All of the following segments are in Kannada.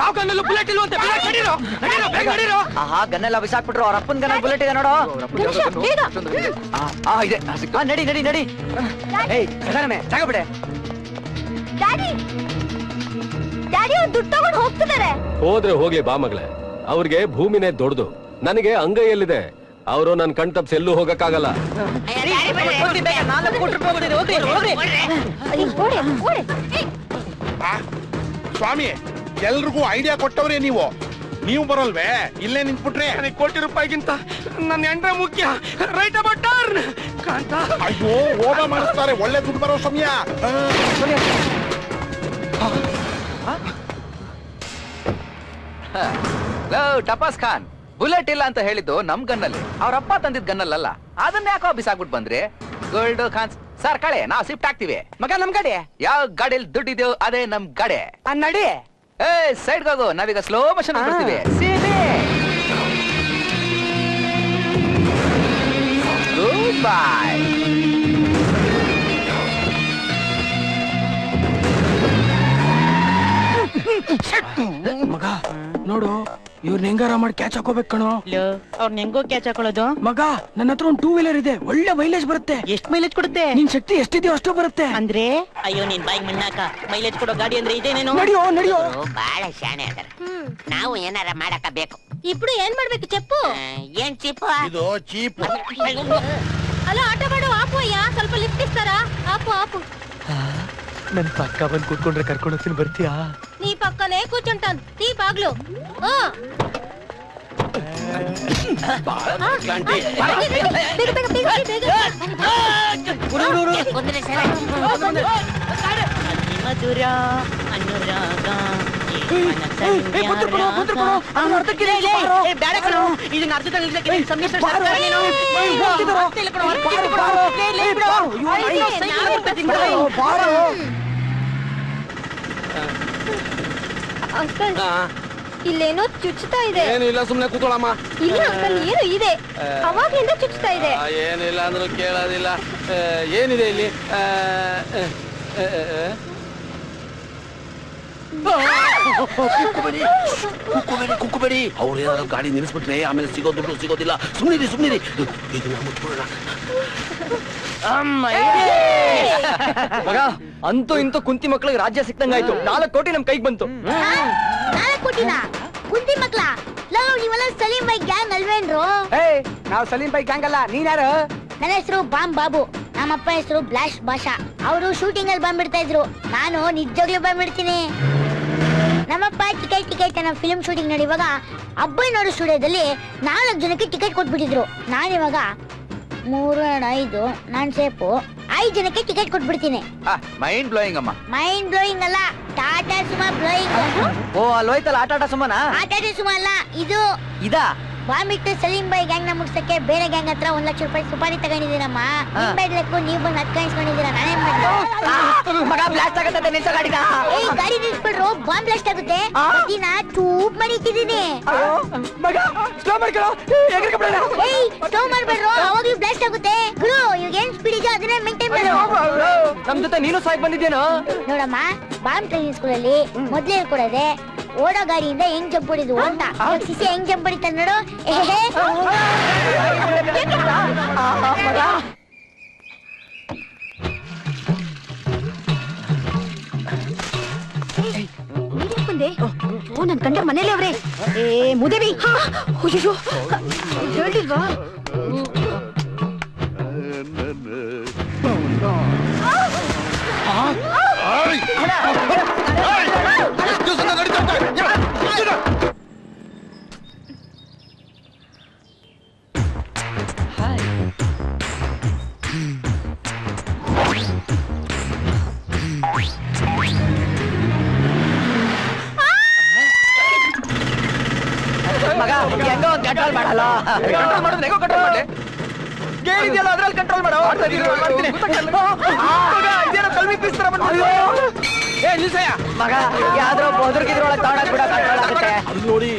ಯಾವ ಗನ್ನಲ್ಲೂ ಬುಲೆಟ್ ಇಲ್ವಂತೆ. ಆಹಾ ಗನ್ನೆಲ್ಲ ಬಿಸಾಕ್ಬಿಟ್ರು. ಅವ್ರ ಅಪ್ಪನ ಗನ್ನ ಬುಲೆಟ್ ಇದೆ ನೋಡು. ಇದೆ. ನಡಿ ನಡಿ ನಡಿ. ಏಯ್ ಜಾಗ ಬಿಡೆ. ಡ್ಯಾಡಿ ಡ್ಯಾಡಿ ಅವ್ರು ದುಡ್ಡು ತಗೊಂಡು ಹೋಗ್ತಿದ್ದಾರೆ. ಹೋದ್ರೆ ಹೋಗ್ಲಿ ಬಾ ಮಗಳೇ, ಅವ್ರಿಗೆ ಭೂಮಿನೇ ದೊಡ್ಡದು, ನನಗೆ ಅಂಗೈಯಲ್ಲಿದೆ. ಅವರು ನನ್ ಕಣ್ ತಪ್ಪಿಸಿ ಎಲ್ಲೂ ಹೋಗಕ್ಕಾಗಲ್ಲ. ಸ್ವಾಮಿ ಎಲ್ರಿಗೂ ಐಡಿಯಾ ಕೊಟ್ಟವ್ರೆ ನೀವು ಬರೋಲ್ವೇ? ಇಲ್ಲೇ ನಿಂತ್ಬಿಟ್ರೆ ₹1 ಕೋಟಿಗಿಂತ ನನ್ನ ಹೆಂಡ್ರೆ ಮುಖ್ಯ. ರೈಟ್ ಅಬೌಟ್ ಟರ್ನ್ ಕಾಂತ. ಅಯ್ಯೋ ಹೋಗ ಮಾಡಿಸ್ತಾರೆ, ಒಳ್ಳೆ ದುಡ್ಡು ಬರೋ ಸಮಯ. ಟಪಾಸ್ ಖಾನ್, ಬುಲೆಟ್ ಇಲ್ಲ ಅಂತ ಹೇಳಿದ್ದು ನಮ್ ಗನ್ನಲ್ಲಿ, ಅವ್ರಪ್ಪ ತಂದಿದ್ ಗನ್ನಲ್ಲ. ಅದನ್ನ ಯಾಕೋ ಬಿಸಾಕ್ಬಿಟ್ಟು ಬಂದ್ರೆ ಗೋಲ್ಡ್ ಖಾನ್ ಸರ್ ಕಳೆ ನಾವ್ ಶಿಫ್ಟ್ ಆಗ್ತಿವಿ. ಮಗ ನಮ್ ಗಾಡಿ ಯಾವ ಗಾಡಿಯಲ್ಲಿ ದುಡ್ಡಿದೆಯೋ ಅದೇ ನಮ್ ಗಾಡಿ. ನಡಿ. ಏ ಸೈಡ್ ಹೋಗು, ನಾವೀಗ ಸ್ಲೋ ಮೋಷನ್ ಬರ್ತೀವಿ. Good bye. ಮಗ ನೋಡು, ಇವ್ರನ್ನ ಹೆಂಗಾರ ಮಾಡಿ ಕ್ಯಾಚ್ ಹಾಕೋಬೇಕು ಕಣೋ. ಅವ್ರನ್ನ ಹೆಂಗೋ ಕ್ಯಾಚ್ ಹಾಕೊಳ್ಳೋದು? ಮಗ ನನ್ನ ಹತ್ರ ಒಂದು 2 ವೀಲರ್ ಇದೆ, ಒಳ್ಳೆ ಮೈಲೇಜ್ ಬರುತ್ತೆ. ಎಷ್ಟು ಮೈಲೇಜ್ ಕೊಡುತ್ತೆ? ನಿನ್ ಶಕ್ತಿ ಎಷ್ಟಿದೆಯೋ ಅಷ್ಟು ಬರುತ್ತೆ. ಅಂದ್ರೆ ಅಯ್ಯೋ ನಿನ್ ಬಾಯಿಗೆ ಮಣ್ಣಾಕ, ಮೈಲೇಜ್ ಕೊಡೋ ಗಾಡಿ ಅಂದ್ರೆ ಇದೇನೇನೋ. ನಡಿಯೋ ನಡಿಯೋ. ಬಾಳ ಶಾಣೆ ಅದಾರ. ನಾವು ಏನಾರ ಮಾಡಕ ಬೇಕು. ಇಬ್ರು ಏನ್ ಮಾಡ್ಬೇಕು చెప్పు? ಏನ್ ಚೀಪು? ಇದು ಚೀಪ್. ಅಲ್ಲ ಆಟೋ ಮಾಡು, ಆಪುಯ್ಯ ಸ್ವಲ್ಪ ಲಿಫ್ಟ್ ಇಸ್ತಾರಾ? ಆಪು ನನ್ ಪಕ್ಕ ಬಂದು ಕೂತ್ಕೊಂಡ್ರೆ ಕರ್ಕೊಂಡು ಹೋಗ್ತೀನಿ, ಬರ್ತೀಯಾ? ನೀ ಪಕ್ಕನೇ ಕೂಚುಂಟಾನ್, ನೀ ಬಾಗ್ಲು. ಮಧುರ ಅನುರಾಗ ಇದನ್ನ ಅರ್ಧದಲ್ಲಿ ಇಲ್ಲೇನೋ ಚುಚ್ಚುತ್ತಾ ಇದೆ. ಏನು ಇಲ್ಲ, ಸುಮ್ನೆ ಕೂತ್ಕೊಳ್ಳಮ್ಮ. ಇಲ್ಲ ಅಂಕಲ್, ಏನು ಇದೆ? ಅವಾಗ್ಲಿಂದ ಚುಚ್ಚುತ್ತಾ ಇದೆ. ಏನಿಲ್ಲ ಅಂದ್ರೂ ಕೇಳೋದಿಲ್ಲ. ಏನಿದೆ ಇಲ್ಲಿ? ಕುಕ್ಕುಬೇಡಿ. ಅವ್ರು ಏನಾದ್ರು ಗಾಡಿ ನಿಲ್ಲಿಸ್ಬಿಟ್ರೆ ಆಮೇಲೆ ದುಡ್ಡು ಸಿಗೋದಿಲ್ಲ. ಸುಮ್ಮನಿರಿ. ಇದನ್ನ ಮುಟ್ಬಿಡೋಣ. ಮಗ ಅಂತೂ ಇಂತೂ ಕುಂತಿ ಮಕ್ಳಿಗೆ ರಾಜ್ಯ ಸಿಕ್ತಂಗಾಯ್ತು. 4 ಕೋಟಿ ನಮ್ ಕೈಗೆ ಬಂತು. 4 ಕೋಟಿನಾ? ಕುಂತಿ ಮಕ್ಳ? ನೀವೆಲ್ಲ ಸಲೀಂ ಬೈ ಗ್ಯಾಂಗ್ ಅಲ್ವೇನ್ರು? ನಾವು ಸಲೀಂ ಬೈ ಗ್ಯಾಂಗ್ ಅಲ್ಲ. ನೀನ್ ಯಾರು? ನನ್ನ ಹೆಸರು ಬಾಂಬ್ ಬಾಬು, ನಮ್ಮಪ್ಪ ಹೆಸರು ಬ್ಲಾಸ್ಟ್ ಭಾಷಾ. ಅವರು ಶೂಟಿಂಗ್ ಅಲ್ಲಿ ಬಾಂಬ್ ಬಿಡ್ತಾ ಇದ್ರು, ನಾನು ನಿಜವಾಗ್ಲೂ ಬಾಂಬ್ ಬಿಡ್ತೀನಿ. ನಮ್ಮಪ್ಪ ಟಿಕೆಟ್ ಅನ್ನೋ ಫಿಲ್ಮ್ ಶೂಟಿಂಗ್ ನಡೆಯುವಾಗ ಅಬ್ಬಯ್ಯನವರು ಸ್ಟುಡಿಯೋದಲ್ಲಿ 4 ಜನಕ್ಕೆ ಟಿಕೆಟ್ ಕೊಟ್ಬಿಟ್ಟಿದ್ರು. ನಾನಿವಾಗ 3 5 ನಾನ್ ಸೇಫು 5 ಜನಕ್ಕೆ ಟಿಕೆಟ್ ಕೊಟ್ಬಿಡ್ತೀನಿ. ಮೈಂಡ್ ಬ್ಲೋಯಿಂಗ್ ಅಮ್ಮ. ಮೈಂಡ್ ಬ್ಲೋಯಿಂಗ್ ಅಲ್ಲ, ಟಾಟಾ ಸುಮಾ ಬ್ಲೋಯಿಂಗ್. ಓ ಅಲ್ಲೋಯ್ತಲ್ಲ ಟಾಟಾ ಸುಮನಾ? ಟಾಟಾ ಸುಮಾ ಅಲ್ಲ, ಇದು ಇದಾ? ಬಾಂಬ್ ಇಟ್ಟು ಸಲೀಂ ಬೈ ಗ್ಯಾಂಗ್ ನ ಮುಗ್ಸಕ್ಕೆ ಬೇರೆ ಗ್ಯಾಂಗ್ ಹತ್ರ 1 ಲಕ್ಷ ರೂಪಾಯಿ ಸುಪಾರಿ ತಗೊಂಡಿದ್ದೀರಮ್ಮ. ನಿಂಬೆಡ್ಲಕ್ಕೂ ನೀವು ಬಂದು ಹತ್ಕಾಯಿಸ್ಕೊಂಡಿದ್ದೀರಾ, ನಾನೇನ್ ಮಾಡ್ತೀನಿ? ಮಗ ಬ್ಲಾಸ್ಟ್ ಆಗತ್ತೆ, ನಿಲ್ಸೋ ಗಾಡಿನ. ಏಯ್ ಗಾಡಿ ನಿಲ್ಸ್ಬಿಡ್ರು, ಬಾಂಬ್ ಬ್ಲಾಸ್ಟ್ ಆಗುತ್ತೆ. ದಿನ ಟ್ಯೂಬ್ ಮಡಿತಿದ್ದೀನಿ. ಮಗ ಸ್ಲೋ ಮಾಡ್ಕೊಳ್ಳೋ. ಏಯ್ ಸ್ಲೋ ಮಾಡ್ಬೇಡ್ರು, ಅವಾಗ್ಲೂ ಬ್ಲಾಸ್ಟ್ ಆಗುತ್ತೆ. ಗುರು ಇವಾಗ ಏನ್ ಸ್ಪೀಡ್ ಇದೆಯೋ ಅದನ್ನೇ ಮೇಂಟೈನ್ ಮಾಡು. ನಮ್ ಜೊತೆ ನೀನು ಸಾಯಕ್ ಬಂದಿದ್ದೇನೋ? ನೋಡಮ್ಮ, ಬಾಂಬ್ ಟ್ರೈನಿಂಗ್ ಸ್ಕೂಲಲ್ಲಿ ಮೊದ್ಲೇ ಹೇಳ್ಕೊಡೋದೆ ಓಡೋ ಗಾಡಿಯಿಂದ ಹೆಂಗ್ ಜಂಪ್ ಹೊಡಿದು ಅಂತ. ಸಿಸಿ ಹೆಂಗ್ ಜಂಪ್ ಹೊಡಿತಾನೆ ನೋಡು. ಬಂದೆ. ಓ ನನ್ ಗಂಡ ಮನೇಲಿ ಅವ್ರೆ. ಮುದೇವಿ ಹೇಳಿಲ್ವಾ? ಮಗ ಹೆಂಗೋ ಕಂಟ್ರೋಲ್ ಮಾಡಲ್ಲ. ಕಂಟ್ರೋಲ್ ಮಾಡಿದ್ರೆ ಹೆಂಗೋ ಕಂಟ್ರೋಲ್ ಮಾಡ್ಲಿ? ಕೇಳಿದ್ಯಲ್ಲ ಅದ್ರಲ್ಲಿ ಕಂಟ್ರೋಲ್ ಮಾಡೋ. ಮಗ ಯಾವ್ದ್ರೋ ಬದುರ್ಗಿದ್ರೊಳಗೆ ತಗೊಂಡಾಗ ಬಿಡ ಕಂಟ್ರೋಲ್ ಆಗುತ್ತೆ. ನೋಡಿ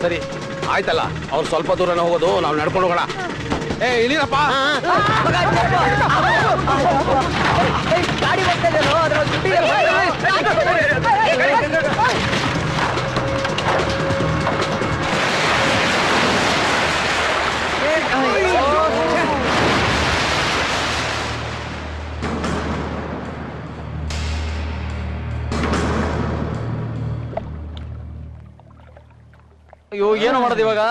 ಸರಿ ಆಯ್ತಲ್ಲ, ಅವ್ರು ಸ್ವಲ್ಪ ದೂರನೇ ಹೋಗೋದು, ನಾವು ನಡ್ಕೊಂಡು ಹೋಗೋಣ. ಇಳಿರಪ್ಪ. ಗಾಡಿ ಹೋಗ್ತದೆ. ಅಯ್ಯೋ ಏನೋ ಮಾಡೋದು ಇವಾಗ?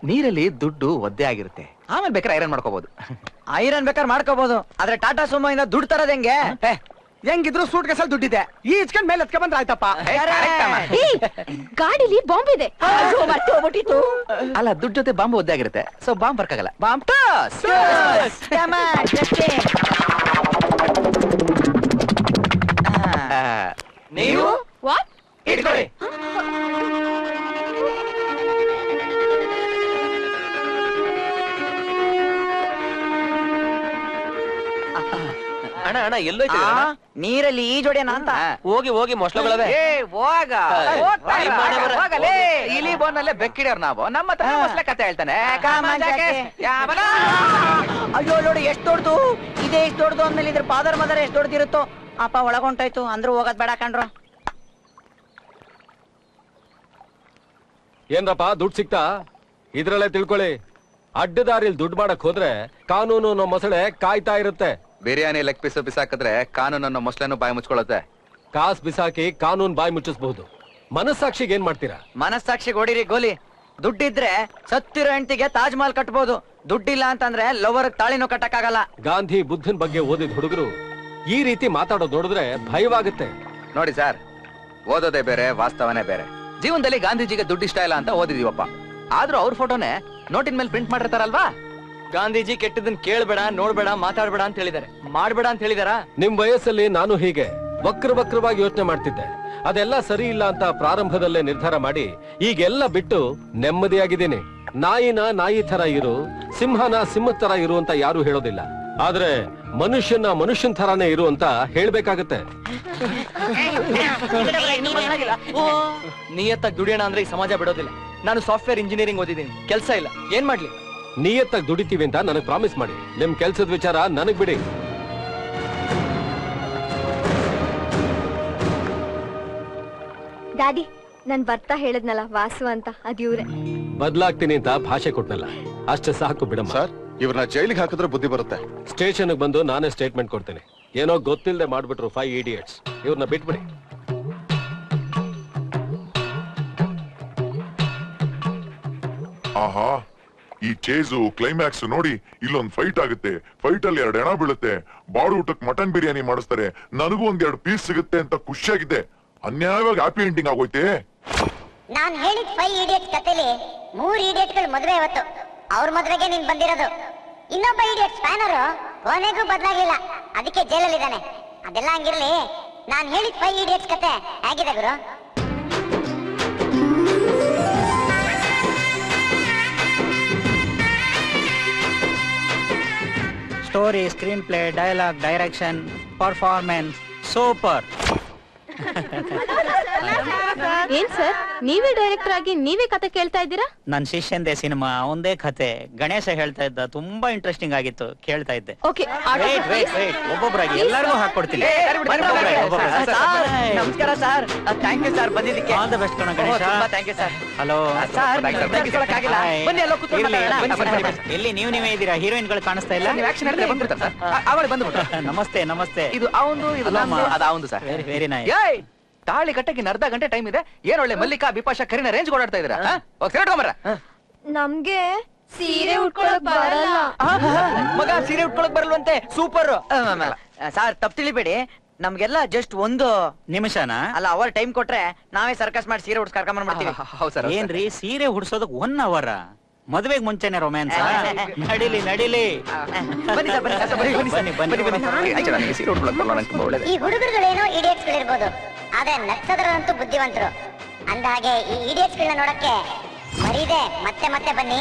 ನೀರಲ್ಲಿ ದುಡ್ಡು ಒದ್ದೆ ಆಗಿರುತ್ತೆ, ಆಮೇಲೆ ಬೇಕಾದ್ರೆ ಐರನ್ ಮಾಡ್ಕೋಬಹುದು. ಐರನ್ ಬೇಕಾದ್ರೆ ಮಾಡ್ಕೋಬಹುದು, ಆದ್ರೆ ಟಾಟಾ ಸುಮೋ ಇಂದ ದುಡ್ಡು ತರೋದ್ ಹೆಂಗೆ? ಹೆಂಗಿದ್ರು ಸೂಟ್ ಕೇಸಲ್ಲಿ ದುಡ್ಡಿದೆ, ಈ ಇಚ್ಕೊಂಡ್ ಮೇಲೆ ಎತ್ಕೊಂಡ್ ಬಂದ್ರೆ ಆಯ್ತಪ್ಪ. ಗಾಡಿಲಿ ಬಾಂಬ್ ಇದೆ. ಅಲ್ಲ, ದುಡ್ಡು ಜೊತೆ ಬಾಂಬ್ ಒದ್ದೆ ಆಗಿರುತ್ತೆ, ಸೊ ಬಾಂಬ್ ಬರ್ಕಾಗಲ್ಲ. Bomb toss. ನೀವು ವಾಟ್? ಇಟ್ಕೊಳ್ಳಿ. ಅಣ್ಣ ಅಣ್ಣ ಎಲ್ಲೋಯ್ತು? ನೀರಲ್ಲಿ ಈಜೊಡೆನ ಅಂತ. ಹೋಗಿ ಹೋಗಿ ಮೊಸಳೆಗಳವೆ. ಇಲಿ ಬೋನಲ್ಲೇ ಬೆಕ್ಕಿಡ್ಯಾರ ನಾವು. ನಮ್ಮ ಹತ್ರ ಮೊಸಳೆ ಕತೆ ಹೇಳ್ತಾನೆ. ಅಯ್ಯೋ ನೋಡಿ ಎಷ್ಟು ದೊಡ್ಡದು ಇದೇ, ಎಷ್ಟು ದೊಡ್ಡದು ಅಂದ್ಮೇಲೆ ಇದ್ರ ಫಾದರ್ ಮದರ್ ಎಷ್ಟು ದೊಡ್ಡದಿರುತ್ತೋ. ಅಪ್ಪ ಒಳಗೊಂಟಾಯ್ತು ಅಂದ್ರೂ ಹೋಗೋದ್ ಬೇಡ ಕಣ್ರು. ಏನ್ರಪ್ಪ ದುಡ್ಡು ಸಿಕ್ತಾ? ಇದ್ರಲ್ಲೇ ತಿಳ್ಕೊಳ್ಳಿ, ಅಡ್ಡದಾರಿಲ್ ದುಡ್ಡು ಮಾಡಕ್ ಹೋದ್ರೆ ಕಾನೂನು ಅನ್ನೋ ಮೊಸಳೆ ಕಾಯ್ತಾ ಇರುತ್ತೆ. ಬಿರಿಯಾನಿ ಲೆಗ್ ಪೀಸ್ ಬಿಸಾಕಿದ್ರೆ ಕಾನೂನನ್ನು ಮೊಸಳೆನು ಬಾಯಿ ಮುಚ್ಕೊಳ್ಳುತ್ತೆ. ಕಾಸ್ ಬಿಸಾಕಿ ಕಾನೂನ್ ಬಾಯಿ ಮುಚ್ಚಿಸಬಹುದು. ಮನಸ್ಸಾಕ್ಷಿಗೆ ಏನ್ ಮಾಡ್ತೀರಾ? ಮನಸ್ಸಾಕ್ಷಿಗೆ ಹೊಡಿರಿ ಗೋಲಿ. ದುಡ್ಡಿದ್ರೆ ಸತ್ತಿರೋ ಹೆಂಡತಿಗೆ ತಾಜ್ ಮಹಲ್ ಕಟ್ಬೋದು, ದುಡ್ಡಿಲ್ಲ ಅಂತಂದ್ರೆ ಲವರ್ ತಾಳಿನೂ ಕಟ್ಟಕ್ಕಾಗಲ್ಲ. ಗಾಂಧಿ ಬುದ್ಧನ್ ಬಗ್ಗೆ ಓದಿದ ಹುಡುಗರು ಈ ರೀತಿ ಮಾತಾಡೋದು ನೋಡಿದ್ರೆ ಭಯವಾಗುತ್ತೆ. ನೋಡಿ ಸರ್, ಓದೋದೇ ಬೇರೆ, ವಾಸ್ತವನೇ ಬೇರೆ. ಜೀವನದಲ್ಲಿ ಗಾಂಧೀಜಿಗೆ ದುಡ್ಡು ಇಷ್ಟ ಇಲ್ಲ ಅಂತ ಓದಿದೀವಪ್ಪ, ಆದ್ರೂ ಅವ್ರ ಫೋಟೋನೇ ನೋಟಿನ ಮೇಲೆ ಪ್ರಿಂಟ್ ಮಾಡಿರ್ತಾರಲ್ವಾ? ಗಾಂಧೀಜಿ ಕೆಟ್ಟದನ್ನ ಕೇಳ್ಬೇಡ, ನೋಡ್ಬೇಡ, ಮಾತಾಡ್ಬೇಡ ಅಂತ ಹೇಳಿದಾರೆ, ಮಾಡ್ಬೇಡ ಅಂತ ಹೇಳಿದಾರ. ನಿಮ್ ವಯಸ್ಸಲ್ಲಿ ನಾನು ಹೀಗೆ ವಕ್ರವಾಗಿ ಯೋಚನೆ ಮಾಡ್ತಿದ್ದೆ. ಅದೆಲ್ಲ ಸರಿ ಇಲ್ಲ ಅಂತ ಪ್ರಾರಂಭದಲ್ಲೇ ನಿರ್ಧಾರ ಮಾಡಿ ಈಗೆಲ್ಲ ಬಿಟ್ಟು ನೆಮ್ಮದಿಯಾಗಿದ್ದೀನಿ. ನಾಯಿನ ನಾಯಿ ತರ ಇರು, ಸಿಂಹನ ಸಿಂಹದ ತರ ಇರು ಅಂತ ಯಾರು ಹೇಳೋದಿಲ್ಲ, ಆದ್ರೆ ಮನುಷ್ಯನ ಮನುಷ್ಯನ್ ತರಾನೇ ಇರು ಅಂತ ಹೇಳ್ಬೇಕಾಗತ್ತೆ. ನಿಯತ್ತಾಗಿ ದುಡಿಯೋಣ ಅಂದ್ರೆ ಈ ಸಮಾಜ ಬಿಡೋದಿಲ್ಲ. ನಾನು ಸಾಫ್ಟ್ವೇರ್ ಇಂಜಿನಿಯರಿಂಗ್ ಓದಿದ್ದೀನಿ, ಕೆಲಸ ಇಲ್ಲ, ಏನ್ ಮಾಡ್ಲಿ? ನಿಯತ್ತಾಗಿ ದುಡಿತೀವಿ ಅಂತ ನನಗ್ ಪ್ರಾಮಿಸ್ ಮಾಡಿ, ನಿಮ್ ಕೆಲ್ಸದ ವಿಚಾರ ನನಗ್ ಬಿಡಿ. ಡ್ಯಾಡಿ, ನನ್ ಬರ್ತಾ ಹೇಳದ್ನಲ್ಲ ವಾಸು ಅಂತ, ಅದ್ ಇವ್ರೆ. ಬದ್ಲಾಗ್ತೀನಿ ಅಂತ ಭಾಷೆ ಕೊಟ್ನಲ್ಲ, ಅಷ್ಟೇ ಸಾಕು ಬಿಡಮ್ಮ. ಸರ್, ಇವ್ರನ್ನ ಜೈಲಿಗೆ ಹಾಕಿದ್ರೆ ಬುದ್ಧಿ ಬರುತ್ತೆ. ಸ್ಟೇಷನ್ಗೆ ಬಂದು ನಾನೇ ಸ್ಟೇಟ್ಮೆಂಟ್ ಕೊಡ್ತೇನೆ. ಏನೋ ಗೊತ್ತಿಲ್ಲದೆ ಮಾಡ್ಬಿಟ್ರು 5 idiots. ಇವ್ರನ್ನ ಬಿಟ್ಬಿಡಿ. ಆಹಾ, ಈ ಚೇಜು ಕ್ಲೈಮ್ಯಾಕ್ಸ್ ನೋಡಿ. ಇಲ್ಲೊಂದ್ ಫೈಟ್ ಆಗುತ್ತೆ, ಫೈಟ್ ಅಲ್ಲಿ 2 ಹೆಣ ಬೀಳುತ್ತೆ, ಬಾಡು ಊಟಕ್ಕೆ ಮಟನ್ ಬಿರಿಯಾನಿ ಮಾಡಿಸ್ತಾರೆ, ನನಗೂ ಒಂದ್ 2 ಪೀಸ್ ಸಿಗುತ್ತೆ ಅಂತ ಖುಷಿಯಾಗಿದೆ. ಅನ್ಯಾಯವಾಗಿ ಹ್ಯಾಪಿ ಎಂಡಿಂಗ್ ಆಗೋಯ್ತೆ. ನಾನ್ ಹೇಳಿದ 5 idiots ಕತೆಲಿ 3 idiotsಗಳು ಮದುವೆ ಇವತ್ತು. ಅವ್ರ ಮದುವೆಗೆ ನೀನ್ ಬಂದಿರೋದು. ಇನ್ನೊಬ್ಬ ಇಡಿಯಟ್ ಸ್ಪ್ಯಾನರು ಕೊನೆಗೂ ಬದಲಾಗಿಲ್ಲ, ಅದಕ್ಕೆ ಜೈಲಲ್ಲಿದ್ದಾನೆ. ಅದೆಲ್ಲ ಹಂಗಿರ್ಲಿ, ನಾನ್ ಹೇಳಿದ 5 idiots ಕತೆ ಹೇಗಿದೆ ಗುರು? Story, screenplay, dialogue, direction, performance super. ಏನ್ ಸರ್, ನೀವೇ ಡೈರೆಕ್ಟರ್ ಆಗಿ ನೀವೇ ಕತೆ ಕೇಳ್ತಾ ಇದ್ದೀರಾ? ನನ್ ಶಿಷ್ಯಂದೇ ಸಿನಿಮಾ, ಒಂದೇ ಕತೆ. ಗಣೇಶ ಹೇಳ್ತಾ ಇದ್ದ, ತುಂಬಾ ಇಂಟ್ರೆಸ್ಟಿಂಗ್ ಆಗಿತ್ತು, ಕೇಳ್ತಾ ಇದ್ದೆ. ಓಕೆ, ಒಬ್ಬೊಬ್ಬರಾಗಿ ಎಲ್ಲರಿಗೂ ಹಾಕೊಡ್ತೀನಿ. ನಮಸ್ಕಾರ ಸರ್, ಥ್ಯಾಂಕ್ ಯು ಸರ್ ಬಂದಿದ್ದಕ್ಕೆ. ಆಲ್ ದ ಬೆಸ್ಟ್ ಕಣ Ganesha. Thank you sir. Hello sir, ಬನ್ನಿ ಎಲ್ಲ ಕೂತ್ಕೊಳ್ಳಿ. ಎಲ್ಲಿ ನೀವೇ ಇದ್ದೀರಾ? ಹೀರೋಯಿನ್ಗಳು ಕಾಣಿಸ್ತಾ ಇಲ್ಲ. ನಮಸ್ತೆ ನಮಸ್ತೆ. ಇದು ಅವಂದು, ಇದು ಅದು ಅವಂದು ಸರ್. Very nice. ತಾಳಿ ಕಟ್ಟಕ್ಕೆ ಅರ್ಧ ಗಂಟೆ ಟೈಮ್ ಇದೆ. ಏನ್ ಒಳ್ಳೆ ಮಲ್ಲಿಕಾ, ಬಿಪಾಶಾ, ಕರಿನ ರೇಂಜ್ ಓಡಾಡ್ತಾ ಇದ್ದೀರಾ? ನಮ್ಗೆ ಸೀರೆ ಉಟ್ಕೊಳಕ್ ಬರಲ್ಲ. ಮಗ ಸೀರೆ ಉಟ್ಕೊಳಕ್ ಬರಲ್ವಂತೆ. ಸೂಪರ್. ಸರ್ ತಪ್ಪು ತಿಳಿಬೇಡಿ, ನಮ್ಗೆಲ್ಲ ಜಸ್ಟ್ 1 ನಿಮಿಷನ ಅಲ್ಲ, ಅವರ್ ಟೈಮ್ ಕೊಟ್ರೆ ನಾವೇ ಸರ್ಕಸ್ ಮಾಡಿ ಸೀರೆ ಉಡ್ಸ್ ಕರ್ಕೊಂಡ್ ಮಾಡ್ತೀವಿ. ಏನ್ರಿ ಸೀರೆ ಉಡ್ಸೋದಕ್ 1 hour? ಮದುವೆಗೆ ಮುಂಚೆನೆ ರೊಮ್ಯಾನ್ಸ್? ನಡಿಲಿ ನಡಿಲಿ. ಈ ಹುಡುಗರುಗಳೇನೋ ಇಡಿಯಟ್ಸ್ಗಳಿರ್ಬೋದು, ಆದ್ರೆ ನಗ್ಸದ್ರಂತೂ ಬುದ್ಧಿವಂತರು. ಅಂದ ಹಾಗೆ ಈ ಇಡಿಯಟ್ಸ್ಗಳನ್ನ ನೋಡಕ್ಕೆ ಮರೀದೆ ಮತ್ತೆ ಮತ್ತೆ ಬನ್ನಿ.